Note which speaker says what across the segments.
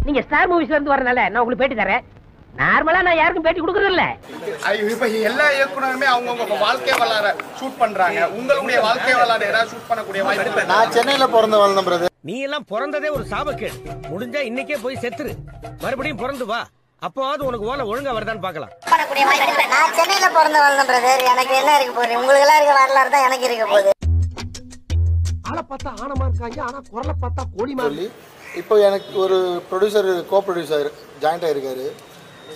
Speaker 1: நீங்க ஸ்டார் மூவிஸ்ல இருந்து வரனால நான் உங்களுக்கு பேட்டி தரேன். நார்மலா நான் யாருக்கும் பேட்டி கொடுக்கறது இல்ல.
Speaker 2: இப்ப எல்லா இயக்குனருமே அவங்கவுங்க வாழ்க்கை வரலாறு ஷூட் பண்றாங்க. உங்களுடைய வாழ்க்கை வரலாறு ஏதாவது ஷூட் பண்ணக்கூடிய வாய்ப்பு?
Speaker 3: நான் சென்னையில பிறந்து வளர்ந்தேன் பிரதர்.
Speaker 4: நீ எல்லாம் பிறந்ததே ஒரு சாபக்கேடு. முடிஞ்சா இன்னைக்கே போய் செத்துரு, மறுபடியும் பிறந்து வா. அப்போவாது உனக்கு ஓலை ஒழுங்கா வருதான்னு பாக்கலாம்.
Speaker 5: நான் சென்னையில பிறந்து வளர்ந்தேன் பிரதர். எனக்கு என்ன இருக்க போகுது? உங்களுக்கு எல்லாம் இருக்க வரலாறு தான் எனக்கு இருக்க போகுது.
Speaker 4: ஆளை பார்த்தா ஆனமா இருக்காங்க, ஆனா குரலை பார்த்தா கோடி மாதிரி.
Speaker 3: இப்போ எனக்கு ஒரு ப்ரொடியூசர் கோ ப்ரொடியூசர் ஜாயிண்ட் ஆயிருக்காரு.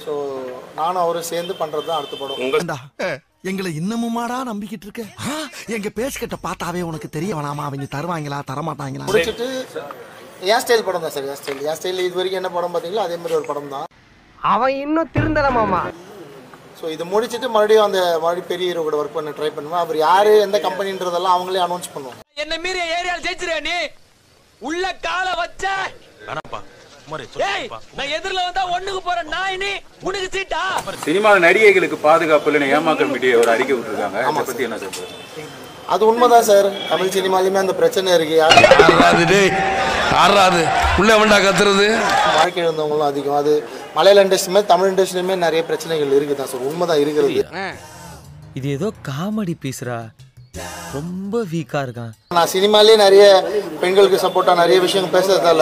Speaker 3: ஸோ நானும் அவரும் சேர்ந்து பண்றது தான் அடுத்த படம்.
Speaker 6: எங்களை இன்னமுமாடா நம்பிக்கிட்டு இருக்க? எங்க பேசிக்கிட்ட பார்த்தாவே உனக்கு தெரிய வேணாமா அவங்க தருவாங்களா தரமாட்டாங்களா?
Speaker 3: முடிச்சிட்டு என் ஸ்டைல் படம் தான் சார். என் ஸ்டைல் இது வரைக்கும் என்ன படம் பார்த்தீங்களோ அதே மாதிரி ஒரு படம் தான்.
Speaker 1: அவன் இன்னும் திருந்தலமாமா.
Speaker 3: ஸோ இது முடிச்சுட்டு மறுபடியும் பெரிய ஹீரோ கூட ஒர்க் பண்ண ட்ரை பண்ணுவேன். அவர் யாரு எந்த கம்பெனின்றதெல்லாம் அவங்களே அனௌன்ஸ் பண்ணுவோம்.
Speaker 4: என்ன மீறி ஏரியால ஜெயிச்சிரு நீ உள்ள கால வச்ச. நான் எதிரில வந்தா ஒண்ணுக்கு போறேன். நான் இனி உனக்கு சீட்டா.
Speaker 7: சினிமா நடிகைகளுக்கு பாதுகாப்பு இல்லைன்னு ஏமா கமிட்டி ஒரு அறிக்கை விட்டுருக்காங்க. அதை பத்தி என்ன சொல்றது?
Speaker 3: அது உண்மைதான் சார். தமிழ் சினிமாலையுமே அந்த பிரச்சனை இருக்கு.
Speaker 6: உள்ள வேண்டா கத்துறது.
Speaker 3: வாழ்க்கை இழந்தவங்களும் அதிகம். அது மலையாள இண்டஸ்ட்ரியுமே தமிழ் இண்டஸ்ட்ரியுமே நிறைய பிரச்சனைகள் இருக்குதான் சார். உண்மைதான் இருக்கிறது.
Speaker 8: இது ஏதோ காமெடி பீஸ்ரா, ரொம்ப வீக்கா இருக்கான்.
Speaker 3: நான் சினிமாலேயே நிறைய பெண்களுக்கு சப்போர்ட்டா நிறைய விஷயங்கள் பேசுறதால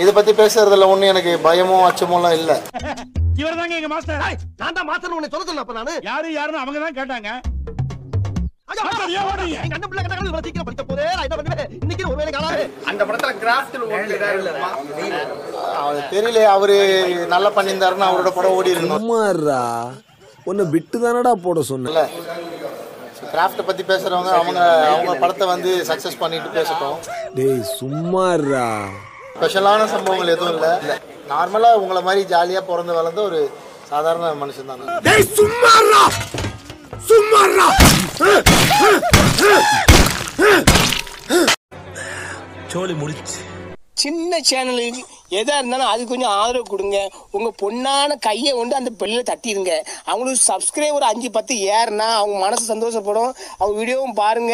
Speaker 3: இதை பத்தி பேசுறதுல ஒண்ணு எனக்கு பயமோ அச்சமோ எல்லாம் இல்ல.
Speaker 4: இவர் தாங்க எங்க மாஸ்டர். நான் தான் மாஸ்டர். உன்னை சொல்ல சொன்ன அப்ப நானு யாருன்னு அவங்க தான் கேட்டாங்க.
Speaker 2: அந்த படத்துல கிராஃப்ட்ல ஒர்க் ஏதாவது
Speaker 3: தெரியல. அவரு நல்லா பண்ணியிருந்தாருன்னா அவரோட படம் ஓடி இருக்கும்.
Speaker 6: உன்னை விட்டு தானடா போட சொன்ன.
Speaker 3: கிராஃப்ட் பத்தி பேசுறவங்க அவங்க படத்தை வந்து சக்சஸ் பண்ணிட்டு பேசட்டும்.
Speaker 6: டேய் சும்மாறா.
Speaker 3: ஸ்பெஷலான சம்பவங்கள் எதுவும் இல்ல. நார்மலா உங்களை மாதிரி ஜாலியா பிறந்து வளர்ந்த ஒரு சாதாரண மனுஷன் தான்.
Speaker 6: டேய் சும்மாறா சும்மாறா. சோலி முடிச்சு.
Speaker 9: சின்ன சேனலுக்கு எதா இருந்தாலும் அது கொஞ்சம் ஆதரவு கொடுங்க. உங்க பொண்ணான கையை கொண்டு அந்த பெல்லில் தட்டிடுங்க. அவங்களுக்கு சப்ஸ்கிரைபர் 5-10 ஏறுனா அவங்க மனசு சந்தோஷப்படும். அவங்க வீடியோவும் பாருங்க.